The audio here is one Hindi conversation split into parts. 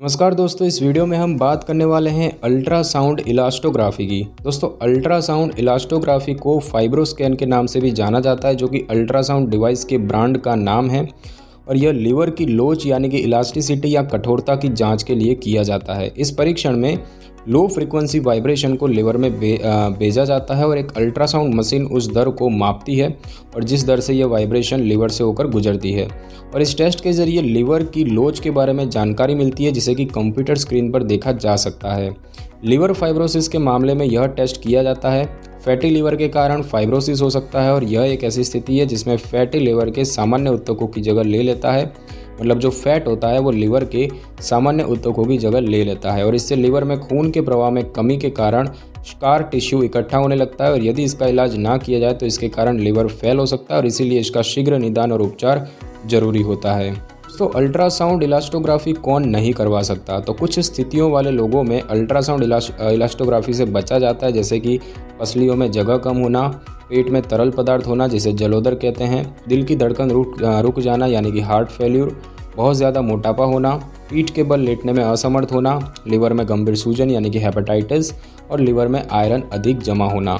नमस्कार दोस्तों, इस वीडियो में हम बात करने वाले हैं अल्ट्रासाउंड इलास्टोग्राफी की। दोस्तों, अल्ट्रासाउंड इलास्टोग्राफी को फाइब्रोस्कैन के नाम से भी जाना जाता है, जो कि अल्ट्रासाउंड डिवाइस के ब्रांड का नाम है और यह लीवर की लोच यानी कि इलास्टिसिटी या कठोरता की जांच के लिए किया जाता है। इस परीक्षण में लो फ्रीक्वेंसी वाइब्रेशन को लीवर में भेजा जाता है और एक अल्ट्रासाउंड मशीन उस दर को मापती है और जिस दर से यह वाइब्रेशन लीवर से होकर गुजरती है। और इस टेस्ट के ज़रिए लीवर की लोच के बारे में जानकारी मिलती है, जिसे कि कंप्यूटर स्क्रीन पर देखा जा सकता है। लीवर फाइब्रोसिस के मामले में यह टेस्ट किया जाता है। फैटी लीवर के कारण फाइब्रोसिस हो सकता है और यह एक ऐसी स्थिति है जिसमें फैटी लीवर के सामान्य ऊतकों की जगह ले लेता है। मतलब जो फैट होता है वो लीवर के सामान्य ऊतकों की जगह ले लेता है और इससे लीवर में खून के प्रवाह में कमी के कारण स्कार टिश्यू इकट्ठा होने लगता है और यदि इसका इलाज ना किया जाए तो इसके कारण लीवर फेल हो सकता है और इसीलिए इसका शीघ्र निदान और उपचार जरूरी होता है। तो अल्ट्रासाउंड इलास्टोग्राफी कौन नहीं करवा सकता? तो कुछ स्थितियों वाले लोगों में अल्ट्रासाउंड इलास्टोग्राफी से बचा जाता है, जैसे कि पसलियों में जगह कम होना, पेट में तरल पदार्थ होना जिसे जलोदर कहते हैं, दिल की धड़कन रुक जाना यानी कि हार्ट फेल्यूर, बहुत ज़्यादा मोटापा होना, पीठ के बल लेटने में असमर्थ होना, लीवर में गंभीर सूजन यानी कि हेपेटाइटिस और लीवर में आयरन अधिक जमा होना।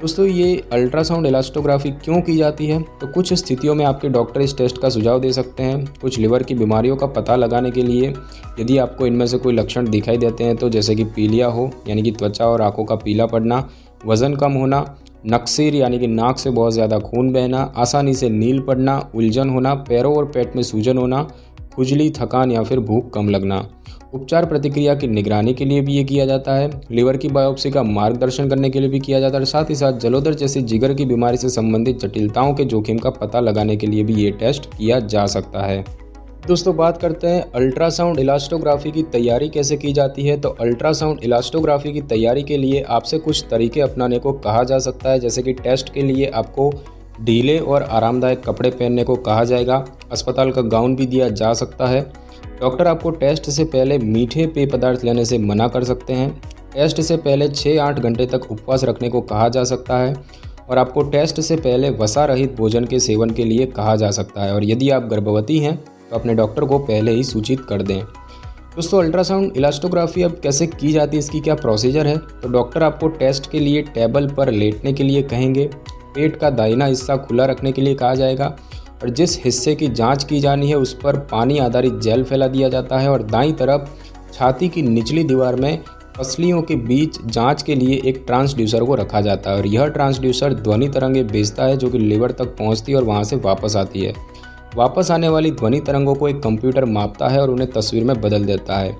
दोस्तों, ये अल्ट्रासाउंड इलास्टोग्राफी क्यों की जाती है? तो कुछ स्थितियों में आपके डॉक्टर इस टेस्ट का सुझाव दे सकते हैं। कुछ लीवर की बीमारियों का पता लगाने के लिए, यदि आपको इनमें से कोई लक्षण दिखाई देते हैं तो जैसे कि पीलिया हो यानी कि त्वचा और आंखों का पीला पड़ना, वज़न कम होना, नक्सीर यानी कि नाक से बहुत ज़्यादा खून बहना, आसानी से नील पड़ना, उलझन होना, पैरों और पेट में सूजन होना, खुजली, थकान या फिर भूख कम लगना। उपचार प्रतिक्रिया की निगरानी के लिए भी ये किया जाता है। लीवर की बायोप्सी का मार्गदर्शन करने के लिए भी किया जाता है और साथ ही साथ जलोदर जैसी जिगर की बीमारी से संबंधित जटिलताओं के जोखिम का पता लगाने के लिए भी ये टेस्ट किया जा सकता है। दोस्तों, बात करते हैं अल्ट्रासाउंड इलास्टोग्राफी की तैयारी कैसे की जाती है। तो अल्ट्रासाउंड इलास्टोग्राफी की तैयारी के लिए आपसे कुछ तरीके अपनाने को कहा जा सकता है, जैसे कि टेस्ट के लिए आपको ढीले और आरामदायक कपड़े पहनने को कहा जाएगा। अस्पताल का गाउन भी दिया जा सकता है। डॉक्टर आपको टेस्ट से पहले मीठे पेय पदार्थ लेने से मना कर सकते हैं। टेस्ट से पहले 6-8 घंटे तक उपवास रखने को कहा जा सकता है और आपको टेस्ट से पहले वसा रहित भोजन के सेवन के लिए कहा जा सकता है और यदि आप गर्भवती हैं तो अपने डॉक्टर को पहले ही सूचित कर दें। दोस्तों, अल्ट्रासाउंड इलास्टोग्राफी अब कैसे की जाती है, इसकी क्या प्रोसीजर है? तो डॉक्टर आपको टेस्ट के लिए टेबल पर लेटने के लिए कहेंगे, पेट का दाहिना हिस्सा खुला रखने के लिए कहा जाएगा और जिस हिस्से की जांच की जानी है उस पर पानी आधारित जेल फैला दिया जाता है और दाईं तरफ छाती की निचली दीवार में पसलियों के बीच जांच के लिए एक ट्रांसड्यूसर को रखा जाता है और यह ट्रांसड्यूसर ध्वनि तरंगें भेजता है जो कि लीवर तक पहुंचती है और वहां से वापस आती है। वापस आने वाली ध्वनि तरंगों को एक कंप्यूटर मापता है और उन्हें तस्वीर में बदल देता है।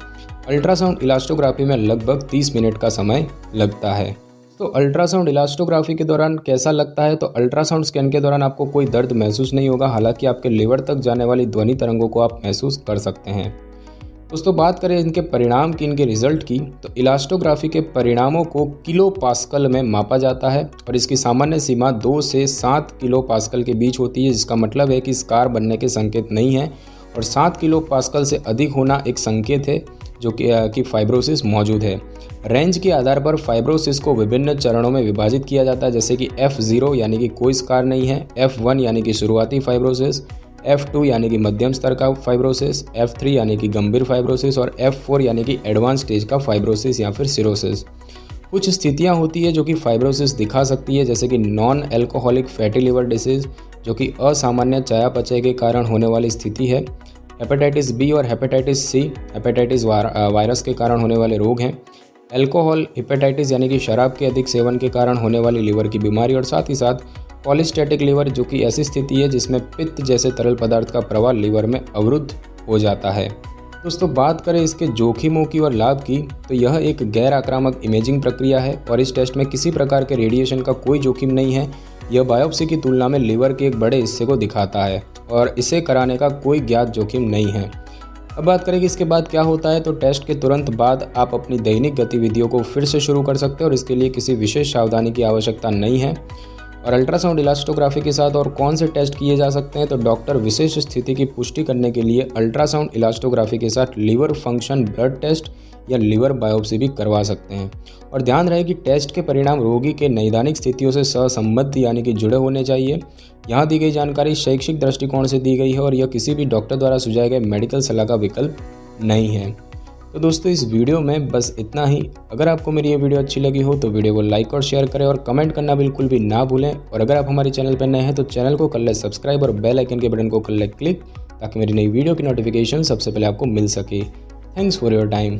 अल्ट्रासाउंड इलास्टोग्राफी में लगभग 30 मिनट का समय लगता है। तो अल्ट्रासाउंड इलास्टोग्राफी के दौरान कैसा लगता है? तो अल्ट्रासाउंड स्कैन के दौरान आपको कोई दर्द महसूस नहीं होगा, हालांकि आपके लीवर तक जाने वाली ध्वनि तरंगों को आप महसूस कर सकते हैं। दोस्तों, बात करें इनके परिणाम की, इनके रिजल्ट की, तो इलास्टोग्राफी के परिणामों को किलो पास्कल में मापा जाता है और इसकी सामान्य सीमा 2 से 7 किलो पास्कल के बीच होती है, जिसका मतलब है कि स्कार बनने के संकेत नहीं है और 7 किलो पास्कल से अधिक होना एक संकेत है जो कि फाइब्रोसिस मौजूद है। रेंज के आधार पर फाइब्रोसिस को विभिन्न चरणों में विभाजित किया जाता है, जैसे कि F0 यानी कि कोई स्कार नहीं है, F1 यानी कि शुरुआती फाइब्रोसिस, F2 यानी कि मध्यम स्तर का फाइब्रोसिस, F3 यानी कि गंभीर फाइब्रोसिस और F4 यानी कि एडवांस स्टेज का फाइब्रोसिस या फिर सिरोसिस। कुछ स्थितियां होती है जो कि फाइब्रोसिस दिखा सकती है, जैसे कि non alcoholic fatty liver disease, जो कि असामान्य चयापचय के कारण होने वाली स्थिति है। हेपेटाइटिस बी और हेपेटाइटिस सी हेपेटाइटिस वायरस के कारण होने वाले रोग हैं। अल्कोहल हेपेटाइटिस यानी कि शराब के अधिक सेवन के कारण होने वाली लीवर की बीमारी और साथ ही साथ पॉलीस्टैटिक लीवर, जो कि ऐसी स्थिति है जिसमें पित्त जैसे तरल पदार्थ का प्रवाह लीवर में अवरुद्ध हो जाता है। दोस्तों, बात करें इसके जोखिमों की और लाभ की, तो यह एक गैर आक्रामक इमेजिंग प्रक्रिया है और इस टेस्ट में किसी प्रकार के रेडिएशन का कोई जोखिम नहीं है। यह बायोप्सी की तुलना में लीवर के एक बड़े हिस्से को दिखाता है और इसे कराने का कोई ज्ञात जोखिम नहीं है। अब बात करें कि इसके बाद क्या होता है, तो टेस्ट के तुरंत बाद आप अपनी दैनिक गतिविधियों को फिर से शुरू कर सकते हैं और इसके लिए किसी विशेष सावधानी की आवश्यकता नहीं है। और अल्ट्रासाउंड इलास्टोग्राफी के साथ और कौन से टेस्ट किए जा सकते हैं? तो डॉक्टर विशेष स्थिति की पुष्टि करने के लिए अल्ट्रासाउंड इलास्टोग्राफी के साथ लीवर फंक्शन ब्लड टेस्ट या लीवर बायोप्सी भी करवा सकते हैं। और ध्यान रहे कि टेस्ट के परिणाम रोगी के नैदानिक स्थितियों से सहसंबद्ध यानी कि जुड़े होने चाहिए। यहाँ दी गई जानकारी शैक्षिक दृष्टिकोण से दी गई है और यह किसी भी डॉक्टर द्वारा सुझाए गए मेडिकल सलाह का विकल्प नहीं है। तो दोस्तों इस वीडियो में बस इतना ही। अगर आपको मेरी ये वीडियो अच्छी लगी हो तो वीडियो को लाइक और शेयर करें और कमेंट करना बिल्कुल भी ना भूलें। और अगर आप हमारे चैनल पर नए हैं तो चैनल को कर ले सब्सक्राइब और बेल आइकन के बटन को कर ले क्लिक, ताकि मेरी नई वीडियो की नोटिफिकेशन सबसे पहले आपको मिल सके। Thanks for your time.